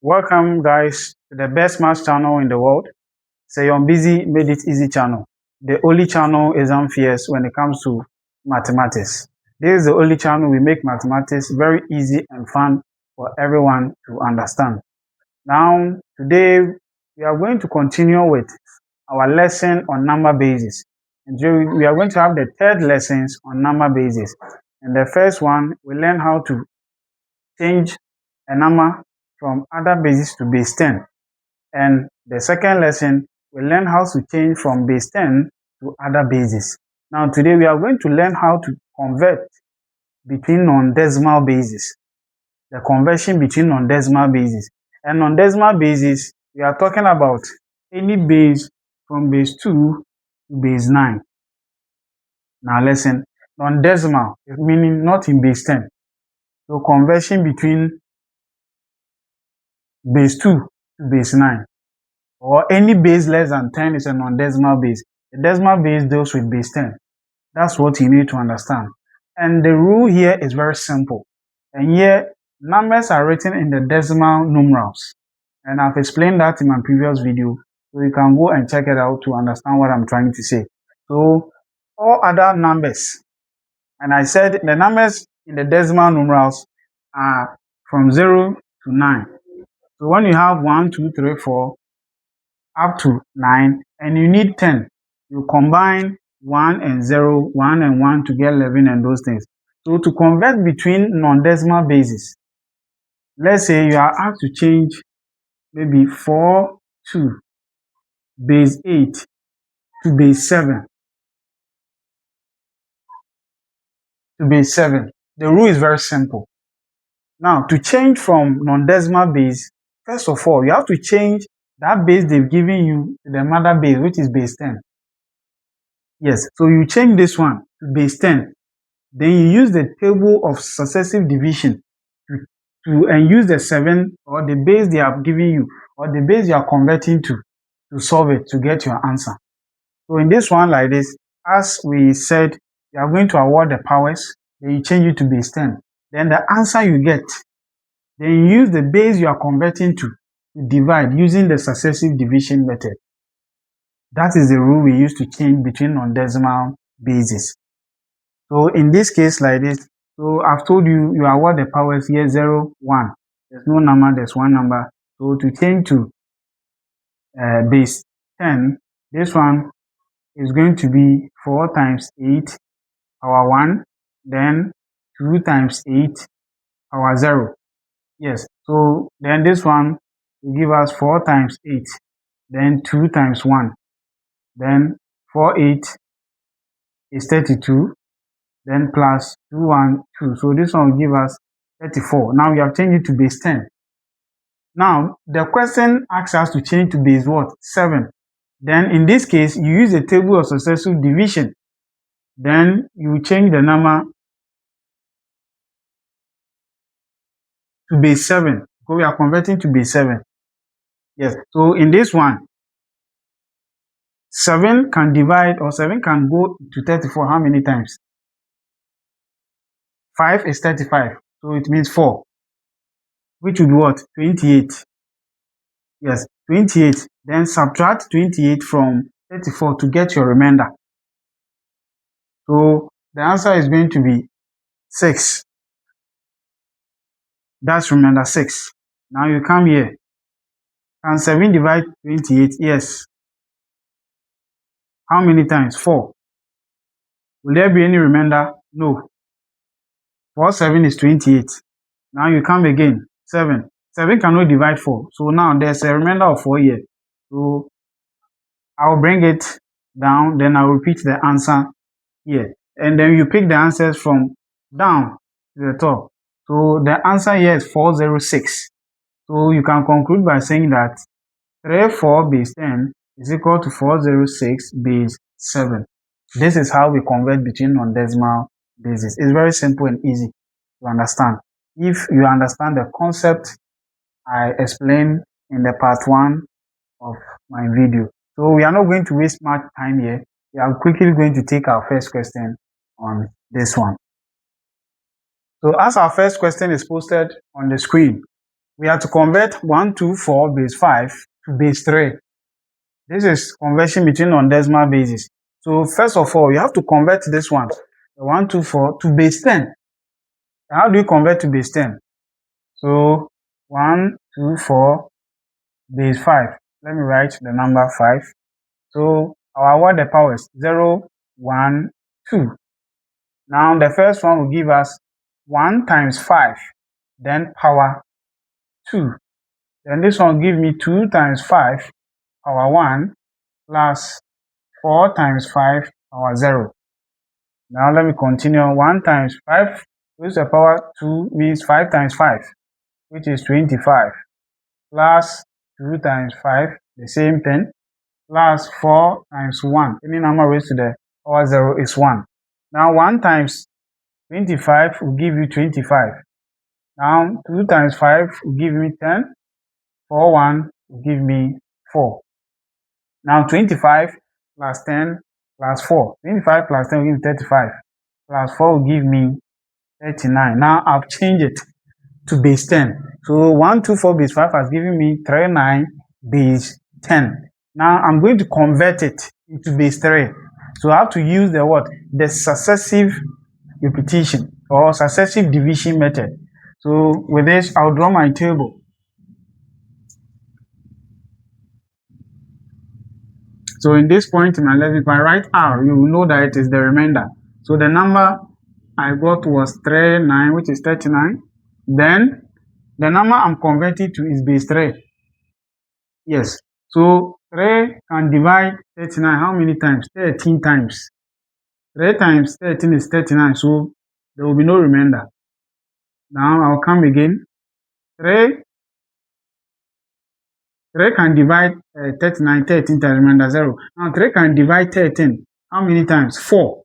Welcome, guys, to the best math channel in the world. Seyon Busy Made It Easy channel. The only channel exam fears when it comes to mathematics. This is the only channel we make mathematics very easy and fun for everyone to understand. Now, today we are going to continue with our lesson on number bases. And today we are going to have the third lessons on number bases. In the first one, we learn how to change a number from other bases to base 10. And the second lesson, we learn how to change from base 10 to other bases. Now today we are going to learn how to convert between non-decimal bases. The conversion between non-decimal bases. And non-decimal bases, we are talking about any base from base 2 to base 9. Now listen, non-decimal, meaning not in base 10. So conversion between base 2 to base 9. Or any base less than 10 is a non-decimal base. The decimal base deals with base 10. That's what you need to understand. And the rule here is very simple. And here, numbers are written in the decimal numerals. And I've explained that in my previous video. So you can go and check it out to understand what I'm trying to say. So all other numbers, and I said the numbers in the decimal numerals are from 0 to 9. So when you have 1, 2, 3, 4, up to 9, and you need 10, you combine 1 and 0, 1 and 1 to get 11 and those things. So to convert between non-decimal bases, let's say you are asked to change maybe 4 to base 8 to base 7. The rule is very simple. Now, to change from non-decimal base, first of all, you have to change that base they've given you to the mother base, which is base 10. Yes, so you change this one to base 10. Then you use the table of successive division and use the 7 or the base they have given you or the base you are converting to solve it to get your answer. So in this one like this, as we said, you are going to award the powers, then you change it to base 10. Then the answer you get, then you use the base you are converting to divide using the successive division method. That is the rule we use to change between non-decimal bases. So in this case like this, so I've told you, you award the powers here 0, 1. There's no number, there's one number. So to change to base 10, this one is going to be 4 times 8 power 1, then 2 times 8 power 0. Yes, so then this one will give us 4 times 8, then 2 times 1, then 4, 8 is 32, then plus 2, 1, 2. So this one will give us 34. Now we have changed it to base 10. Now the question asks us to change to base what? 7. Then in this case, you use the table of successive division. Then you change the number to base 7. Because we are converting to base 7. Yes, so in this one, 7 can divide or 7 can go to 34 how many times? 5 is 35, so it means 4, which would be what? 28. Yes, 28. Then subtract 28 from 34 to get your remainder. So the answer is going to be 6. That's remainder 6. Now you come here. Can 7 divide 28? Yes. How many times? 4. Will there be any remainder? No. 4, 7 is 28. Now you come again. 7. 7 cannot divide 4. So now there's a remainder of 4 here. So I'll bring it down. Then I'll repeat the answer here. And then you pick the answers from down to the top. So the answer here is 406. So you can conclude by saying that 34 base 10 is equal to 406 base 7. This is how we convert between non-decimal bases. It's very simple and easy to understand. If you understand the concept I explained in the part 1 of my video. So we are not going to waste much time here. We are quickly going to take our first question on this one. So as our first question is posted on the screen, We have to convert 124 base 5 to base 3. This is conversion between non-decimal bases. So first of all, you have to convert this one, 124, to base 10. How do you convert to base 10? So 124 base 5. Let me write the number 5. So our order powers 0, 1, 2. Now the first one will give us 1 times 5, then power 2. Then this one will give me 2 times 5 power 1 plus 4 times 5 power 0. Now let me continue. 1 times 5 raised to the power 2 means 5 times 5, which is 25, plus 2 times 5, the same thing, plus 4 times 1. Any number raised to the power 0 is 1. Now 1 times 25 will give you 25. Now 2 times 5 will give me 10. 4, 1 will give me 4. Now 25 plus 10 plus 4. 25 plus 10 will give me 35. Plus 4 will give me 39. Now I've changed it to base 10. So 124 base 5 has given me 39 base 10. Now I'm going to convert it into base 3. So I have to use the what? The successive repetition or successive division method. So with this, I'll draw my table. So in this point in my lesson, if I write R, you will know that it is the remainder. So the number I got was 39, which is 39. Then the number I'm converting to is base 3. Yes. So 3 can divide 39 how many times? 13 times. 3 times 13 is 39. So there will be no remainder. Now I'll come again. 3 can divide 39, 13 times remainder 0. Now 3 can divide 13. How many times? 4.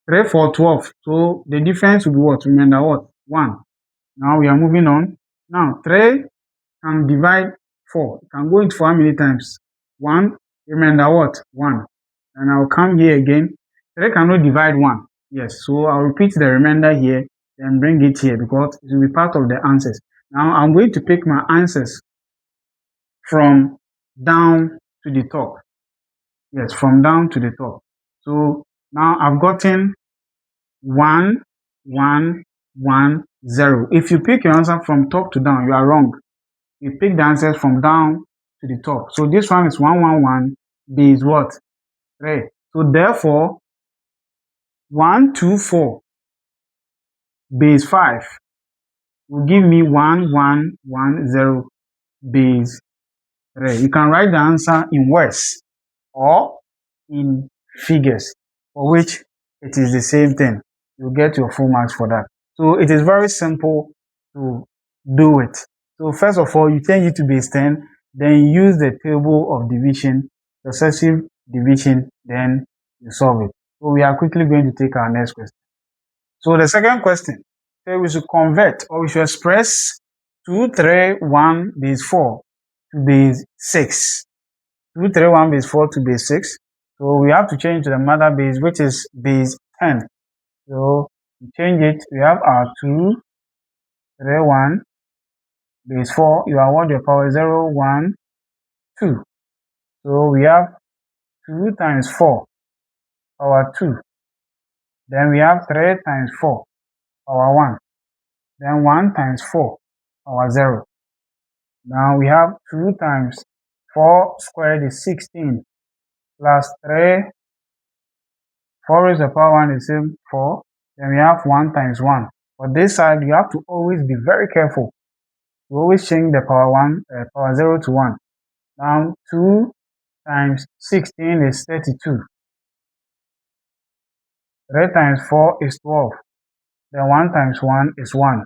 3 for 12. So the difference will be what? Remainder what? 1. Now we are moving on. Now 3 can divide 4. It can go into 4 how many times? 1. Remainder what? 1. And I'll come here again. 3 cannot divide 1. Yes, so I'll repeat the remainder here and bring it here because it will be part of the answers. Now I'm going to pick my answers from down to the top. Yes, from down to the top. So now I've gotten 1, 1, 1, 0. If you pick your answer from top to down, you are wrong. You pick the answers from down to the top. So this one is 1, 1, 1. Base what? 3. So therefore, 1, 2, 4 base 5 will give me 1, 1, 1, 0 base 3. You can write the answer in words or in figures, for which it is the same thing. You'll get your full marks for that. So it is very simple to do it. So first of all, you change it to base 10, then use the table of division, successive division, then you solve it. So we are quickly going to take our next question. So the second question, so we should convert or we should express 231 base 4 to base 6. 231 base 4 to base 6. So we have to change to the mother base, which is base 10. So we change it. We have our 231 base 4. You award your power 0, 1, 2. So we have 2 times 4 power 2. Then we have 3 times 4 power 1. Then 1 times 4 power 0. Now we have 2 times 4 squared is 16 plus 3. 4 raised to the power 1 is the same 4. Then we have 1 times 1. For this side, you have to always be very careful. You always change the power 0 to 1. Now 2 times 16 is 32. 3 times 4 is 12. Then 1 times 1 is 1.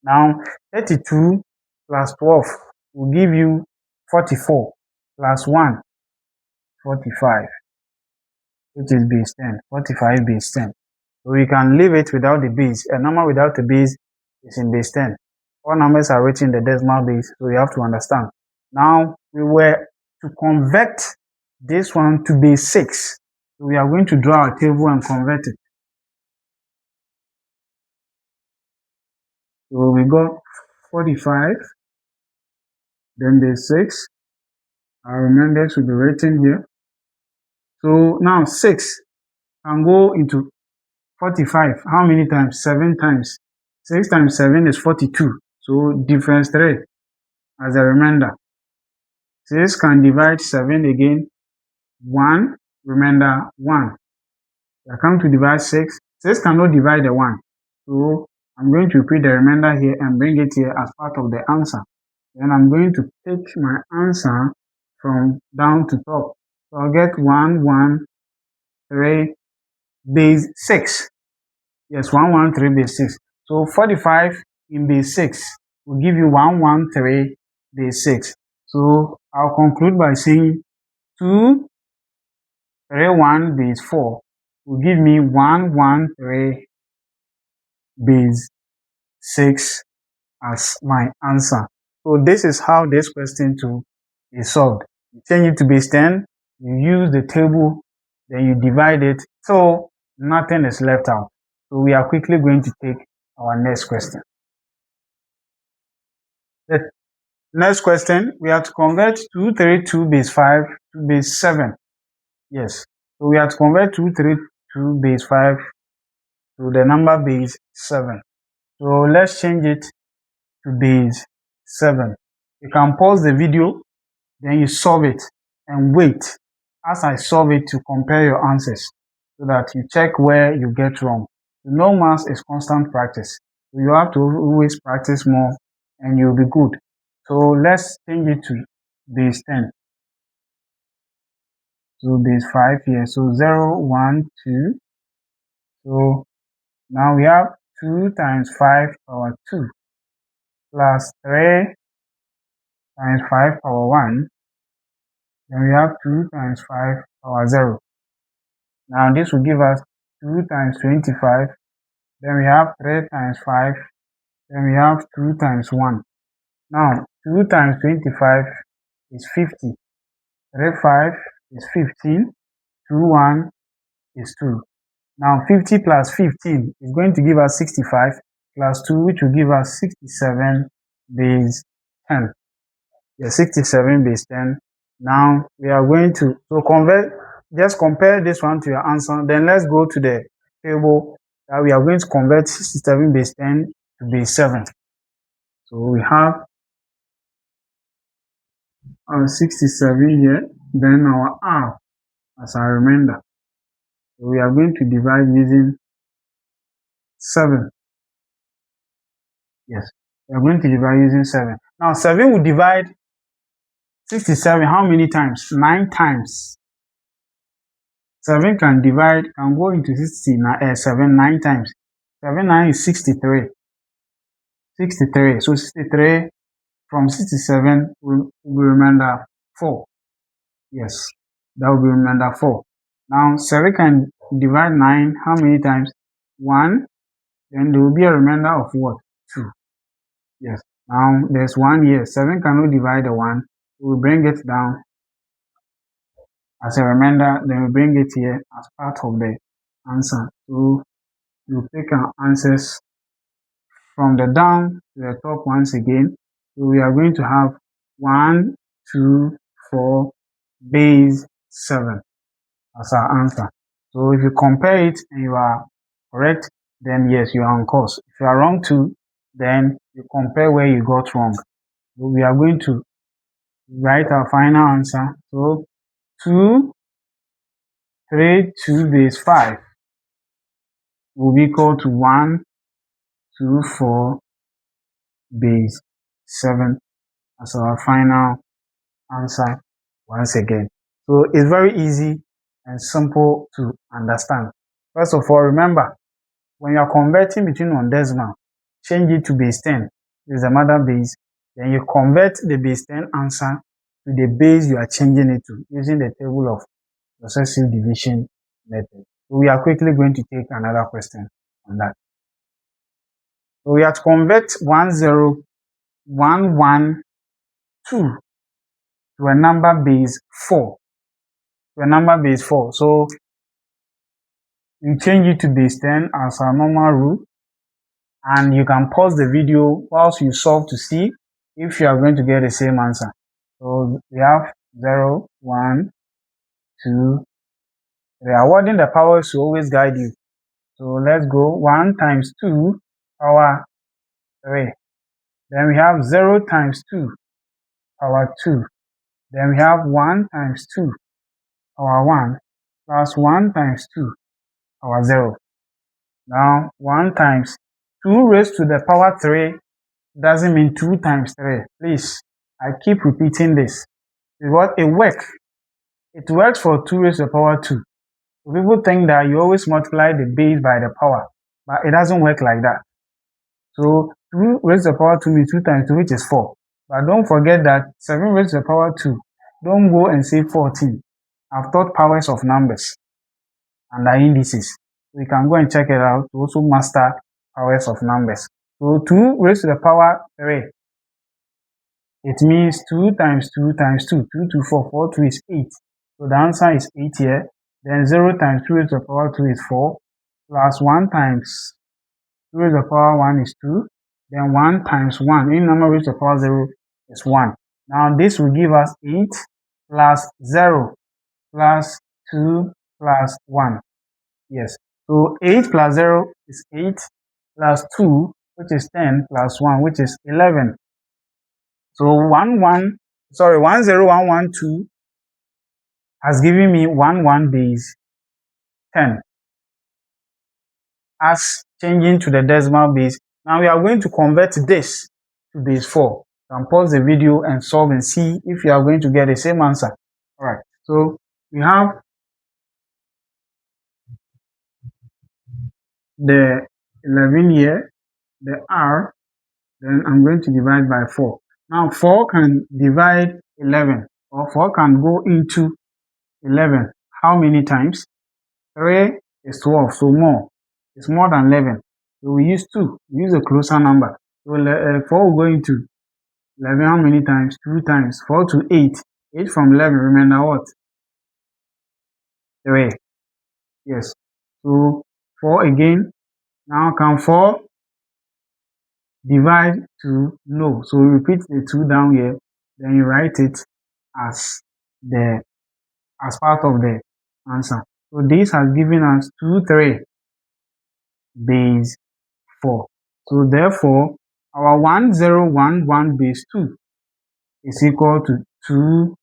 Now 32 plus 12 will give you 44 plus 1, 45, which is base 10. 45 base 10. So we can leave it without the base. A number without a base is in base 10. All numbers are written in the decimal base, so you have to understand. Now we were to convert this one to base 6. So we are going to draw our table and convert it. So we got 45, then base 6. Our remainder should be written here. So now 6 can go into 45. How many times? 7 times. 6 times 7 is 42. So difference 3 as a remainder. 6 can divide 7 again. 1, remainder 1. I come to divide 6. 6 cannot divide the 1. So I'm going to repeat the remainder here and bring it here as part of the answer. Then I'm going to take my answer from down to top. So I'll get 113 base 6. Yes, 113 base 6. So 45 in base 6 will give you 113 base 6. So I'll conclude by saying 231 base 4 will give me 113 base 6 as my answer. So this is how this question 2 is solved. You change it to base 10, you use the table, then you divide it, so nothing is left out. So we are quickly going to take our next question. The next question, we have to convert 232 base 5 to base 7. Yes, so we have to convert 232 base 5 to the number base 7. So let's change it to base 7. You can pause the video, then you solve it and wait as I solve it to compare your answers so that you check where you get wrong. No maths is constant practice. You have to always practice more and you'll be good. So let's change it to base 10. So base 5 here. So 0, 1, 2. So now we have 2 times 5 power 2 plus 3 times 5 power 1. Then we have 2 times 5 power 0. Now this will give us 2 times 25. Then we have 3 times 5. Then we have 2 times 1. Now 2 times 25 is 50. 3 5 is 15. 2 1 is 2. Now 50 plus 15 is going to give us 65 plus 2, which will give us 67 base 10. Yeah, 67 base 10. Now we are going to just compare this one to your answer. Then let's go to the table that we are going to convert 67 base 10 to base 7. So we have our 67 here, then our R as our remainder. So we are going to divide using 7. Yes, we are going to divide using 7. Now 7 will divide 67 how many times? 9 times. 7 can go into 7 9 times. 7 9 is 63. 63. So 63 from 67 will be remainder 4. Yes, that will be remainder 4. Now 7 can divide 9 how many times? 1. Then there will be a remainder of what? 2. Yes. Now there's 1 here. 7 cannot divide the 1. We will bring it down as a remainder, then we bring it here as part of the answer. So you take our answers from the down to the top once again. So we are going to have 1, 2, 4 base 7 as our answer. So if you compare it and you are correct, then yes, you are on course. If you are wrong too, then you compare where you got wrong. So we are going to write our final answer. So 2, 3, 2 base 5 will be equal to 1, 2, 4 base 7 as our final answer once again. So it's very easy and simple to understand. First of all, remember, when you are converting between non-decimal, change it to base 10. This is the mother base. Then you convert the base 10 answer to the base you are changing it to using the table of successive division method. So we are quickly going to take another question on that. So we have to convert 10112 to a number base 4. So you change it to base 10 as our normal rule. and you can pause the video whilst you solve to see if you are going to get the same answer. So we have 0, 1, 2, 3. Awarding the powers will always guide you. So let's go 1 times 2 power 3. Then we have 0 times 2 power 2. Then we have 1 times 2 power 1 plus 1 times 2 power 0. Now 1 times 2 raised to the power 3 doesn't mean 2 times 3. Please, I keep repeating this. Because it works. It works for 2 raised to the power 2. So people think that you always multiply the base by the power, but it doesn't work like that. So 2 raised to the power 2 means 2 times 2, which is 4. But don't forget that 7 raised to the power 2. Don't go and say 14. I've taught powers of numbers and their indices. So you can go and check it out to also master powers of numbers. So 2 raised to the power 3. It means 2 times 2 times 2. 2 to 4. 4 2 is 8. So the answer is 8 here. Then 0 times 2 raised to the power 2 is 4. Plus 1 times 2 raised to the power 1 is 2. Then 1 times 1. Any number raised to the power 0 is 1. Now this will give us 8 plus 0 plus 2 plus 1. Yes. So 8 plus 0 is 8 plus 2, which is 10, plus 1, which is 11. So 10112 has given me 11 base 10 as changing to the decimal base. Now we are going to convert this to base 4. You can pause the video and solve and see if you are going to get the same answer. Alright, so we have the 11 here, the R, then I'm going to divide by 4. Now 4 can divide 11, or 4 can go into 11. How many times? 3 is 12, so more. It's more than 11. So we use 2. We use a closer number. So 4 will go into 11 how many times? 2 times. 4 to 8. 8 from 11, remember what? 3. Yes. So 4 again. Now can 4 divide to no? So we repeat the 2 down here. Then you write it as part of the answer. So this has given us 2, 3 base 4. So therefore, our 1011 base 2 is equal to 2,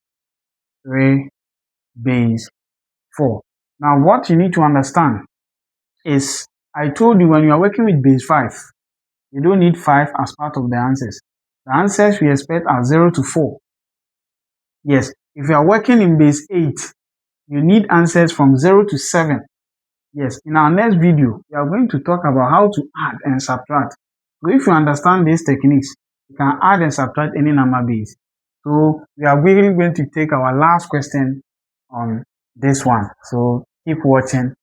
3 base 4. Now what you need to understand is, I told you when you are working with base 5, you don't need 5 as part of the answers. The answers we expect are 0 to 4. Yes, if you are working in base 8, you need answers from 0 to 7. Yes, in our next video, we are going to talk about how to add and subtract. So if you understand these techniques, you can add and subtract any number base. So we are really going to take our last question on this one. So keep watching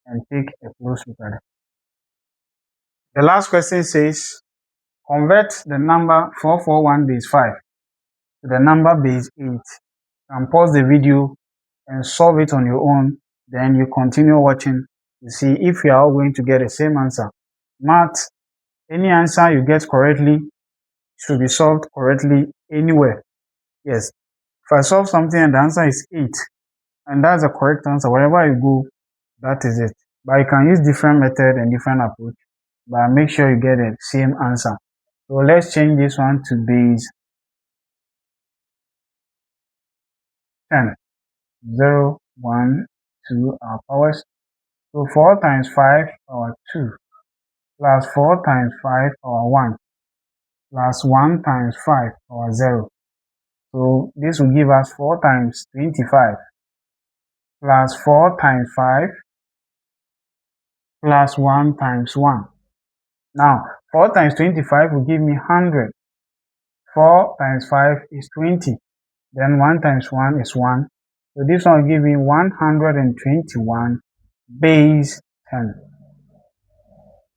and take a close look at it. The last question says, convert the number 441 base 5 to the number base 8. You can pause the video and solve it on your own. Then you continue watching to see if you are all going to get the same answer. Math, any answer you get correctly should be solved correctly anywhere. Yes, if I solve something and the answer is 8, and that's the correct answer, wherever you go, that is it. But you can use different method and different approach, but make sure you get the same answer. So let's change this one to base 10. 0, 1, 2, our powers. So 4 times 5 power 2 plus 4 times 5 power 1 plus 1 times 5 power 0. So this will give us 4 times 25 plus 4 times 5 plus 1 times 1. Now 4 times 25 will give me 100. 4 times 5 is 20. Then 1 times 1 is 1. So this one will give me 121 base 10.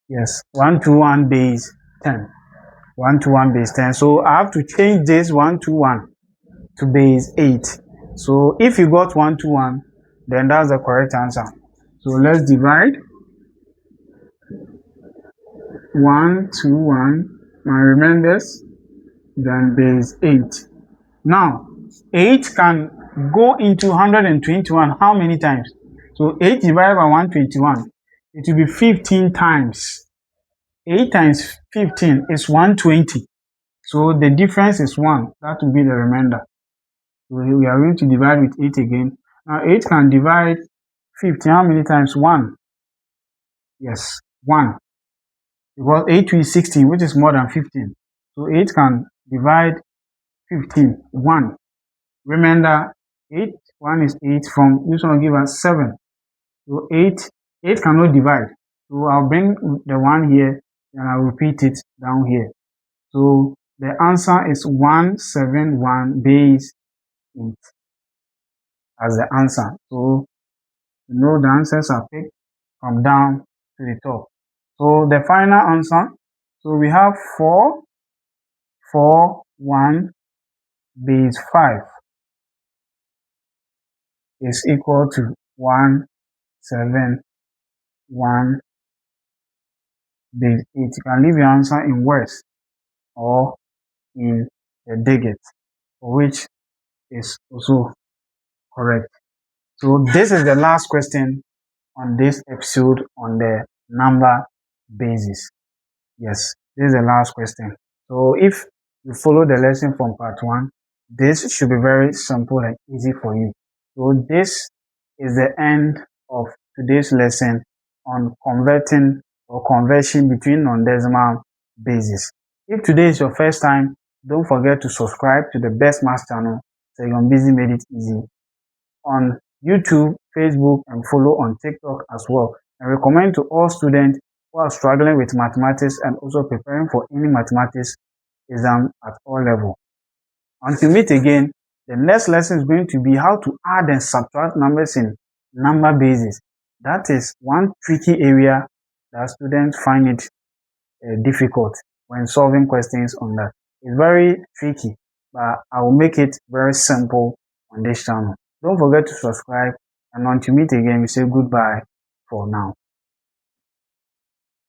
Yes, 121 base 10. 121 base 10. So I have to change this 121 to base 8. So if you got 121, then that's the correct answer. So let's divide. 1, 2, 1, my remainders, then base 8. Now, 8 can go into 121 how many times? So 8 divided by 121, it will be 15 times. 8 times 15 is 120. So the difference is 1. That will be the remainder. So we are going to divide with 8 again. Now 8 can divide 15 how many times? 1. Yes, 1. Because 8 to is 16, which is more than 15. So 8 can divide 15, 1. Remainder 8, 1 is 8, from this one will give us 7. So 8 cannot divide. So I'll bring the 1 here and I'll repeat it down here. So the answer is 171 base 8 as the answer. So you know the answers are picked from down to the top. So the final answer, so we have 4, 4, 1 base 5 is equal to 1, 7, 1 base 8. You can leave your answer in words or in the digit, which is also correct. So this is the last question on this episode on the number basis. Yes, this is the last question. So if you follow the lesson from part 1, this should be very simple and easy for you. So this is the end of today's lesson on converting or conversion between non-decimal bases. If today is your first time, don't forget to subscribe to the Best Maths channel, Segun Busy Made It Easy, on YouTube, Facebook, and follow on TikTok as well. And recommend to all students who are struggling with mathematics and also preparing for any mathematics exam at all levels. Until we meet again, the next lesson is going to be how to add and subtract numbers in number bases. That is one tricky area that students find it difficult when solving questions on that. It's very tricky, but I will make it very simple on this channel. Don't forget to subscribe, and until we meet again, we say goodbye for now.